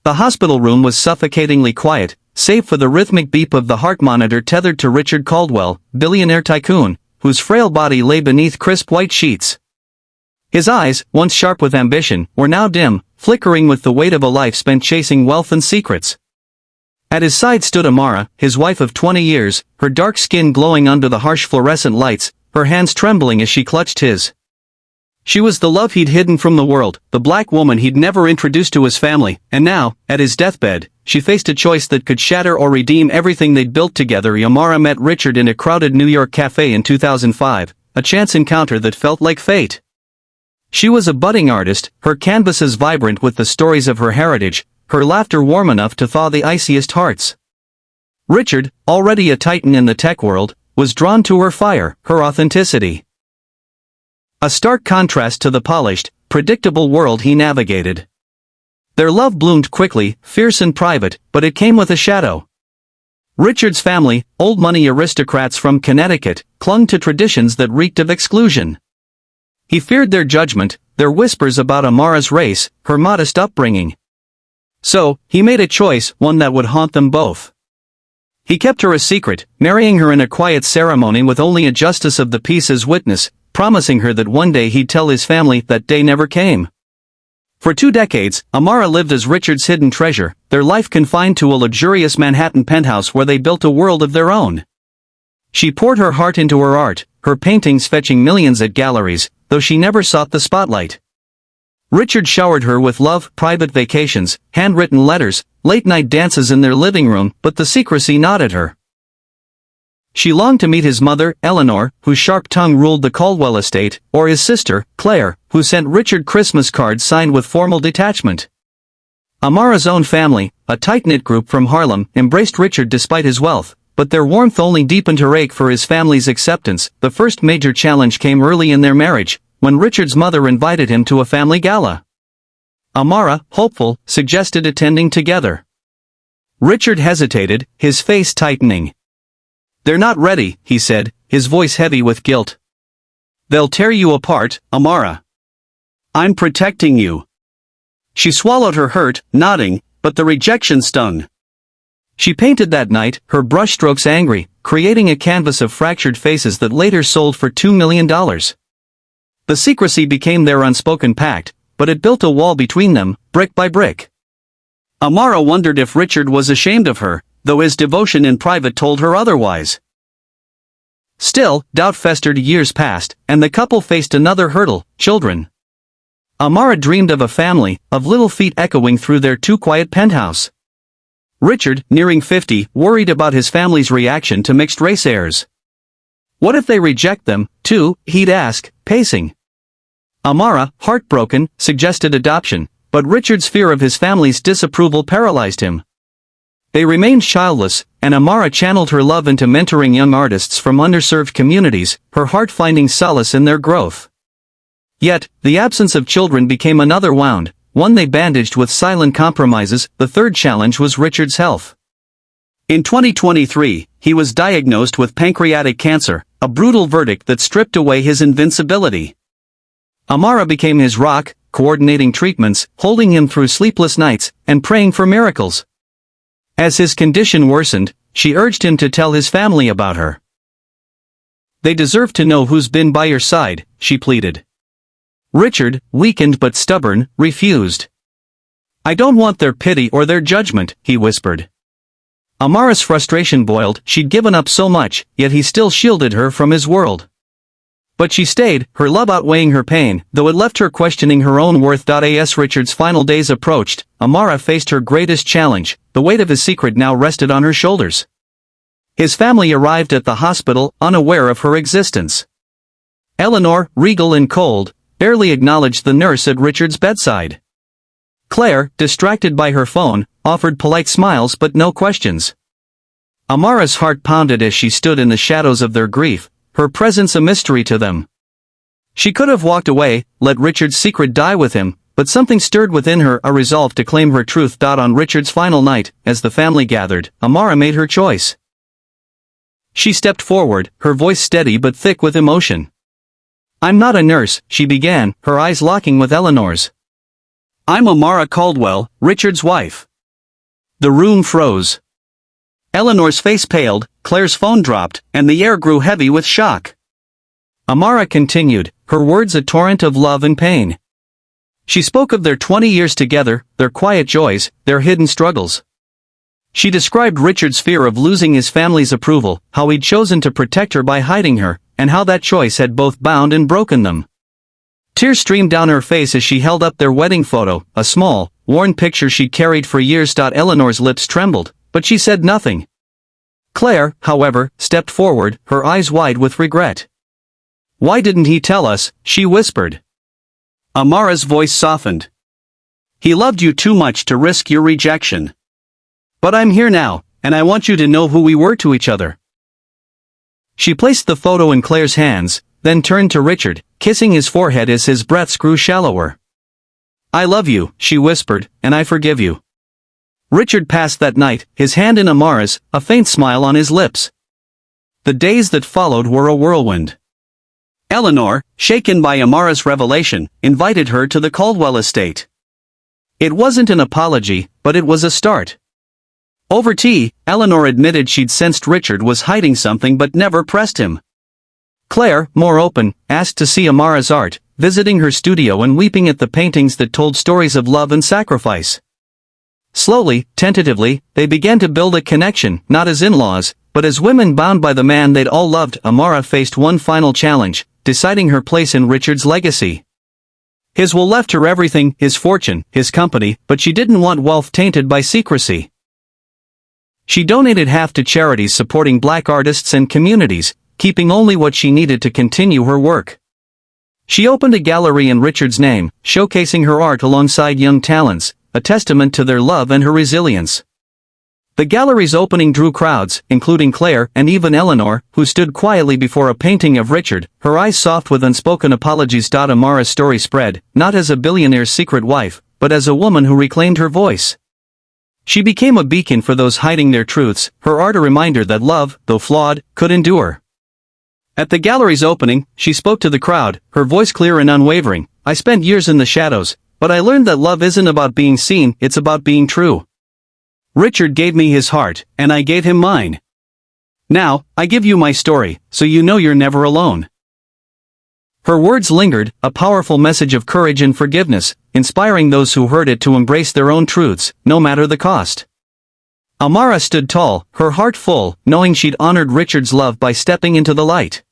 The hospital room was suffocatingly quiet, save for the rhythmic beep of the heart monitor tethered to Richard Caldwell, billionaire tycoon, whose frail body lay beneath crisp white sheets. His eyes, once sharp with ambition, were now dim, flickering with the weight of a life spent chasing wealth and secrets. At his side stood Amara, his wife of 20 years, her dark skin glowing under the harsh fluorescent lights, her hands trembling as she clutched his. She was the love he'd hidden from the world, the black woman he'd never introduced to his family, and now, at his deathbed, she faced a choice that could shatter or redeem everything they'd built together. Amara met Richard in a crowded New York cafe in 2005, a chance encounter that felt like fate. She was a budding artist, her canvases vibrant with the stories of her heritage, her laughter warm enough to thaw the iciest hearts. Richard, already a titan in the tech world, was drawn to her fire, her authenticity. A stark contrast to the polished, predictable world he navigated. Their love bloomed quickly, fierce and private, but it came with a shadow. Richard's family, old money aristocrats from Connecticut, clung to traditions that reeked of exclusion. He feared their judgment, their whispers about Amara's race, her modest upbringing. So, he made a choice, one that would haunt them both. He kept her a secret, marrying her in a quiet ceremony with only a justice of the peace as witness, promising her that one day he'd tell his family. That day never came. For 2 decades, Amara lived as Richard's hidden treasure, their life confined to a luxurious Manhattan penthouse where they built a world of their own. She poured her heart into her art, her paintings fetching millions at galleries, though she never sought the spotlight. Richard showered her with love, private vacations, handwritten letters, late-night dances in their living room, but the secrecy gnawed her. She longed to meet his mother, Eleanor, whose sharp tongue ruled the Caldwell estate, or his sister, Claire, who sent Richard Christmas cards signed with formal detachment. Amara's own family, a tight-knit group from Harlem, embraced Richard despite his wealth, but their warmth only deepened her ache for his family's acceptance. The first major challenge came early in their marriage, when Richard's mother invited him to a family gala. Amara, hopeful, suggested attending together. Richard hesitated, his face tightening. "They're not ready," he said, his voice heavy with guilt. "They'll tear you apart, Amara. I'm protecting you." She swallowed her hurt, nodding, but the rejection stung. She painted that night, her brushstrokes angry, creating a canvas of fractured faces that later sold for $2 million. The secrecy became their unspoken pact, but it built a wall between them, brick by brick. Amara wondered if Richard was ashamed of her, though his devotion in private told her otherwise. Still, doubt festered. Years passed, and the couple faced another hurdle: children. Amara dreamed of a family, of little feet echoing through their too-quiet penthouse. Richard, nearing 50, worried about his family's reaction to mixed-race heirs. What if they reject them, too, he'd ask, pacing. Amara, heartbroken, suggested adoption, but Richard's fear of his family's disapproval paralyzed him. They remained childless, and Amara channeled her love into mentoring young artists from underserved communities, her heart finding solace in their growth. Yet, the absence of children became another wound, one they bandaged with silent compromises. The third challenge was Richard's health. In 2023, he was diagnosed with pancreatic cancer, a brutal verdict that stripped away his invincibility. Amara became his rock, coordinating treatments, holding him through sleepless nights, and praying for miracles. As his condition worsened, she urged him to tell his family about her. "They deserve to know who's been by your side," she pleaded. Richard, weakened but stubborn, refused. "I don't want their pity or their judgment," he whispered. Amara's frustration boiled. She'd given up so much, yet he still shielded her from his world. But she stayed, her love outweighing her pain, though it left her questioning her own worth. As Richard's final days approached, Amara faced her greatest challenge. The weight of his secret now rested on her shoulders. His family arrived at the hospital, unaware of her existence. Eleanor, regal and cold, barely acknowledged the nurse at Richard's bedside. Claire, distracted by her phone, offered polite smiles but no questions. Amara's heart pounded as she stood in the shadows of their grief, her presence a mystery to them. She could have walked away, let Richard's secret die with him, but something stirred within her, a resolve to claim her truth. On Richard's final night, as the family gathered, Amara made her choice. She stepped forward, her voice steady but thick with emotion. "I'm not a nurse," she began, her eyes locking with Eleanor's. "I'm Amara Caldwell, Richard's wife. The room froze. Eleanor's face paled, Claire's phone dropped, and the air grew heavy with shock. Amara continued, her words a torrent of love and pain. She spoke of their 20 years together, their quiet joys, their hidden struggles. She described Richard's fear of losing his family's approval, how he'd chosen to protect her by hiding her, and how that choice had both bound and broken them. Tears streamed down her face as she held up their wedding photo, a small, worn picture she'd carried for years. Eleanor's lips trembled, but she said nothing. Claire, however, stepped forward, her eyes wide with regret. "Why didn't he tell us?" she whispered. Amara's voice softened. "He loved you too much to risk your rejection. But I'm here now, and I want you to know who we were to each other." She placed the photo in Claire's hands, then turned to Richard, kissing his forehead as his breaths grew shallower. "I love you," she whispered, "and I forgive you." Richard passed that night, his hand in Amara's, a faint smile on his lips. The days that followed were a whirlwind. Eleanor, shaken by Amara's revelation, invited her to the Caldwell estate. It wasn't an apology, but it was a start. Over tea, Eleanor admitted she'd sensed Richard was hiding something but never pressed him. Claire, more open, asked to see Amara's art, visiting her studio and weeping at the paintings that told stories of love and sacrifice. Slowly, tentatively, they began to build a connection, not as in-laws, but as women bound by the man they'd all loved. Amara faced one final challenge, deciding her place in Richard's legacy. His will left her everything, his fortune, his company, but she didn't want wealth tainted by secrecy. She donated half to charities supporting Black artists and communities, keeping only what she needed to continue her work. She opened a gallery in Richard's name, showcasing her art alongside young talents, a testament to their love and her resilience. The gallery's opening drew crowds, including Claire and even Eleanor, who stood quietly before a painting of Richard, her eyes soft with unspoken apologies. Amara's story spread, not as a billionaire's secret wife, but as a woman who reclaimed her voice. She became a beacon for those hiding their truths, her art a reminder that love, though flawed, could endure. At the gallery's opening, she spoke to the crowd, her voice clear and unwavering. "I spent years in the shadows, but I learned that love isn't about being seen, it's about being true. Richard gave me his heart, and I gave him mine. Now, I give you my story, so you know you're never alone." Her words lingered, a powerful message of courage and forgiveness, inspiring those who heard it to embrace their own truths, no matter the cost. Amara stood tall, her heart full, knowing she'd honored Richard's love by stepping into the light.